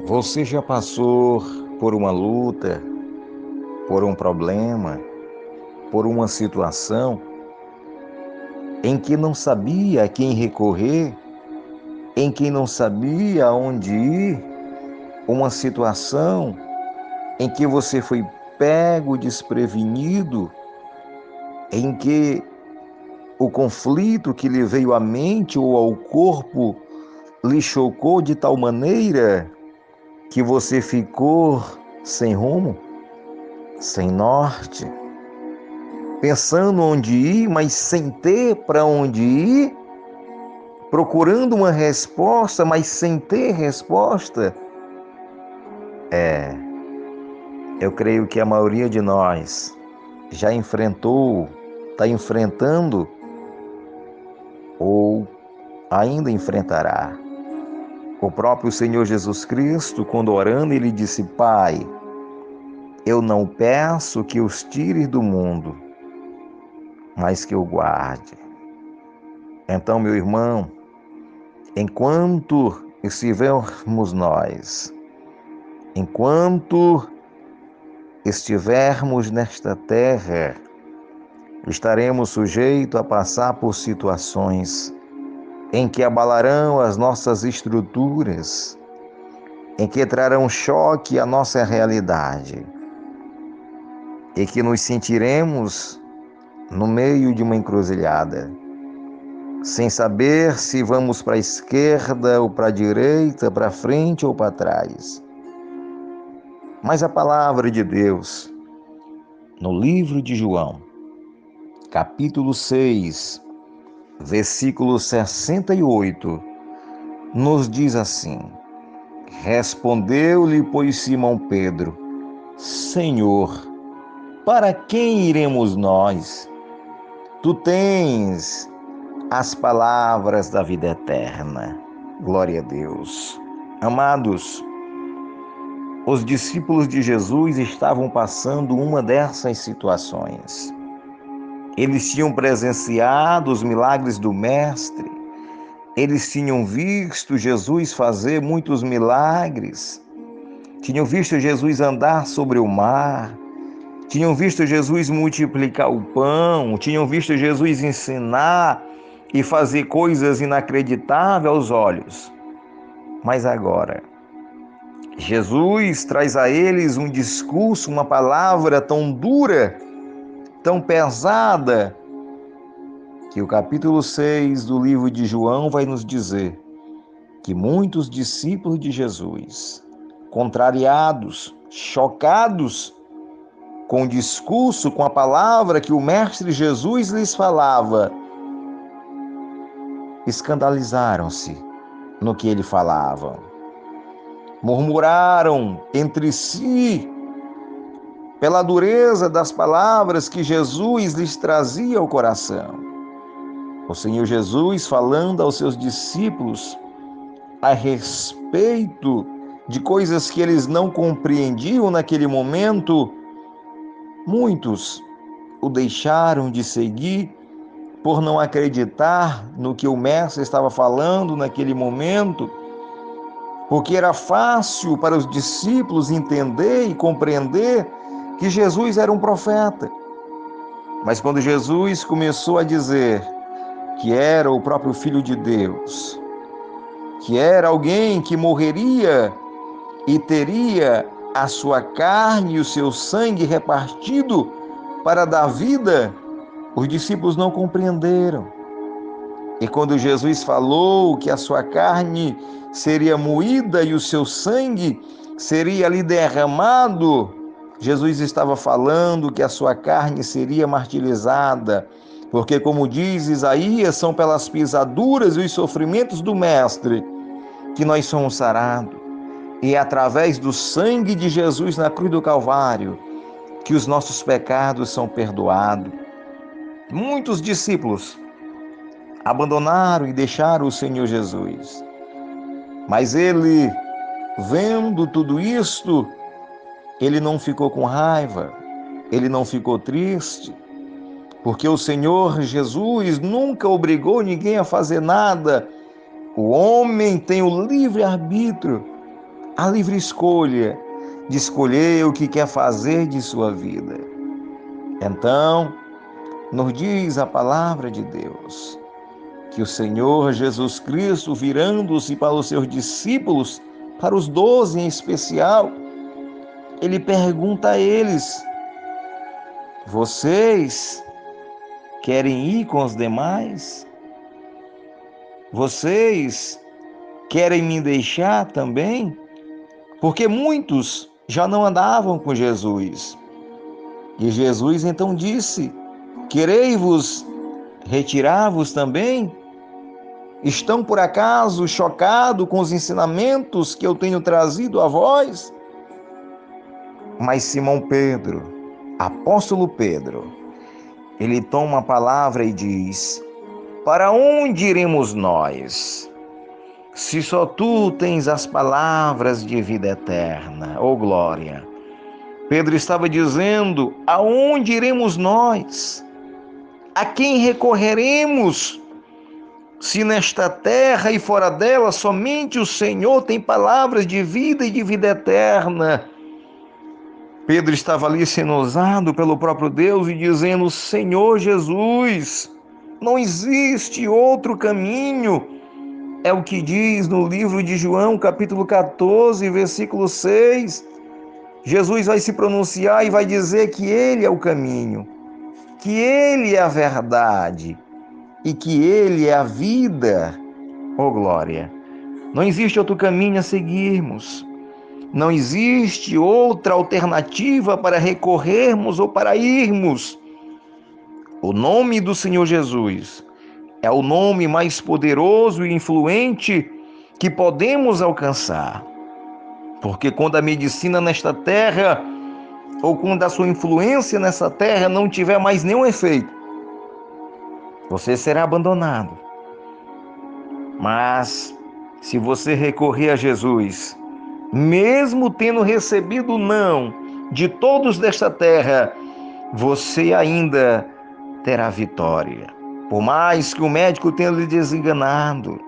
Você já passou por uma luta, por um problema, por uma situação em que não sabia a quem recorrer, em que não sabia aonde ir, uma situação em que você foi pego desprevenido, em que o conflito que lhe veio à mente ou ao corpo lhe chocou de tal maneira que você ficou sem rumo, sem norte, pensando onde ir, mas sem ter para onde ir, procurando uma resposta, mas sem ter resposta. É, eu creio que a maioria de nós já enfrentou, está enfrentando ou ainda enfrentará. O próprio Senhor Jesus Cristo, quando orando, ele disse: Pai, eu não peço que os tires do mundo, mas que o guarde. Então, meu irmão, enquanto estivermos nós, enquanto estivermos nesta terra, estaremos sujeitos a passar por situações em que abalarão as nossas estruturas, em que trarão choque à nossa realidade e que nos sentiremos no meio de uma encruzilhada, sem saber se vamos para a esquerda ou para a direita, para frente ou para trás. Mas a palavra de Deus, no livro de João, capítulo 6, versículo 68, nos diz assim: Respondeu-lhe, pois, Simão Pedro: Senhor, para quem iremos nós? Tu tens as palavras da vida eterna. Glória a Deus. Amados, os discípulos de Jesus estavam passando uma dessas situações. Eles tinham presenciado os milagres do Mestre, eles tinham visto Jesus fazer muitos milagres, tinham visto Jesus andar sobre o mar, tinham visto Jesus multiplicar o pão, tinham visto Jesus ensinar e fazer coisas inacreditáveis aos olhos. Mas agora, Jesus traz a eles um discurso, uma palavra tão dura, tão pesada, que o capítulo 6 do livro de João vai nos dizer que muitos discípulos de Jesus, contrariados, chocados com o discurso, com a palavra que o Mestre Jesus lhes falava, escandalizaram-se no que ele falava. Murmuraram entre si pela dureza das palavras que Jesus lhes trazia ao coração. O Senhor Jesus falando aos seus discípulos a respeito de coisas que eles não compreendiam naquele momento, muitos o deixaram de seguir por não acreditar no que o Mestre estava falando naquele momento, porque era fácil para os discípulos entender e compreender que Jesus era um profeta. Mas quando Jesus começou a dizer que era o próprio Filho de Deus, que era alguém que morreria e teria a sua carne e o seu sangue repartido para dar vida, os discípulos não compreenderam. E quando Jesus falou que a sua carne seria moída e o seu sangue seria ali derramado, Jesus estava falando que a sua carne seria martirizada, porque, como diz Isaías, são pelas pisaduras e os sofrimentos do Mestre que nós somos sarados. E é através do sangue de Jesus na cruz do Calvário que os nossos pecados são perdoados. Muitos discípulos abandonaram e deixaram o Senhor Jesus. Mas ele, vendo tudo isto, ele não ficou com raiva, ele não ficou triste, porque o Senhor Jesus nunca obrigou ninguém a fazer nada. O homem tem o livre-arbítrio a livre escolha de escolher o que quer fazer de sua vida. Então, nos diz a palavra de Deus que o Senhor Jesus Cristo, virando-se para os seus discípulos, para os 12 em especial, ele pergunta a eles: vocês querem ir com os demais? Vocês querem me deixar também? Porque muitos já não andavam com Jesus. E Jesus então disse: querei-vos retirar-vos também? Estão por acaso chocados com os ensinamentos que eu tenho trazido a vós? Mas Simão Pedro, apóstolo Pedro, ele toma a palavra e diz: para onde iremos nós? Se só tu tens as palavras de vida eterna, ó glória. Pedro estava dizendo: aonde iremos nós? A quem recorreremos? Se nesta terra e fora dela somente o Senhor tem palavras de vida e de vida eterna. Pedro estava ali sendo usado pelo próprio Deus e dizendo: Senhor Jesus, não existe outro caminho. É o que diz no livro de João, capítulo 14, versículo 6. Jesus vai se pronunciar e vai dizer que Ele é o caminho, que Ele é a verdade e que Ele é a vida. Oh glória! Não existe outro caminho a seguirmos. Não existe outra alternativa para recorrermos ou para irmos. O nome do Senhor Jesus é o nome mais poderoso e influente que podemos alcançar. Porque quando a medicina nesta terra, ou quando a sua influência nessa terra não tiver mais nenhum efeito, você será abandonado. Mas, se você recorrer a Jesus, mesmo tendo recebido o não de todos desta terra, você ainda terá vitória. Por mais que o médico tenha lhe desenganado,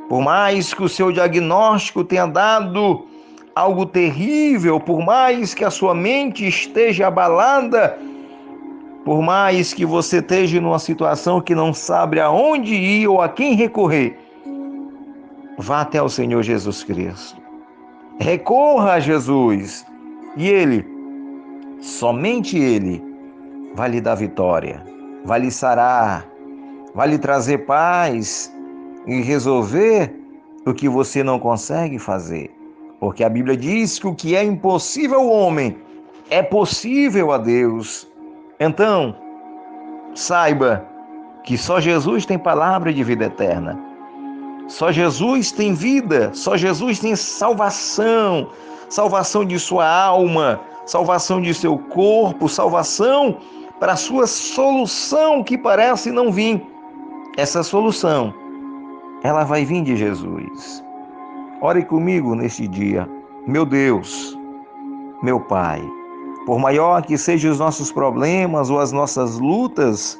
por mais que o seu diagnóstico tenha dado algo terrível, por mais que a sua mente esteja abalada, por mais que você esteja numa situação que não sabe aonde ir ou a quem recorrer, vá até o Senhor Jesus Cristo. Recorra a Jesus e Ele, somente Ele, vai lhe dar vitória, vai lhe sarar, vai lhe trazer paz e resolver o que você não consegue fazer. Porque a Bíblia diz que o que é impossível ao homem é possível a Deus. Então, saiba que só Jesus tem palavra de vida eterna. Só Jesus tem vida, só Jesus tem salvação, salvação de sua alma, salvação de seu corpo, salvação para a sua solução que parece não vir. Essa solução, ela vai vir de Jesus. Ore comigo neste dia. Meu Deus, meu Pai, por maior que sejam os nossos problemas ou as nossas lutas,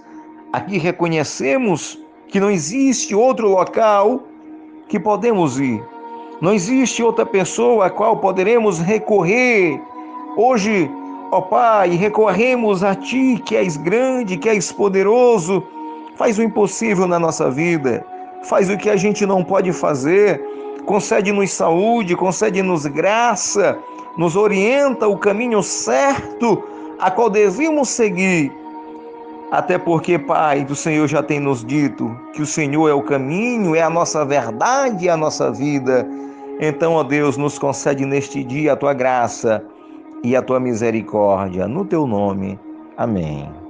aqui reconhecemos que não existe outro local que podemos ir. Não existe outra pessoa a qual poderemos recorrer. Hoje, ó Pai, recorremos a Ti, que és grande, que és poderoso. Faz o impossível na nossa vida. Faz o que a gente não pode fazer. Concede-nos saúde, concede-nos graça. Nos orienta o caminho certo a qual devemos seguir. Até porque, Pai, o Senhor já tem nos dito que o Senhor é o caminho, é a nossa verdade, é a nossa vida. Então, ó Deus, nos concede neste dia a Tua graça e a Tua misericórdia. No Teu nome. Amém.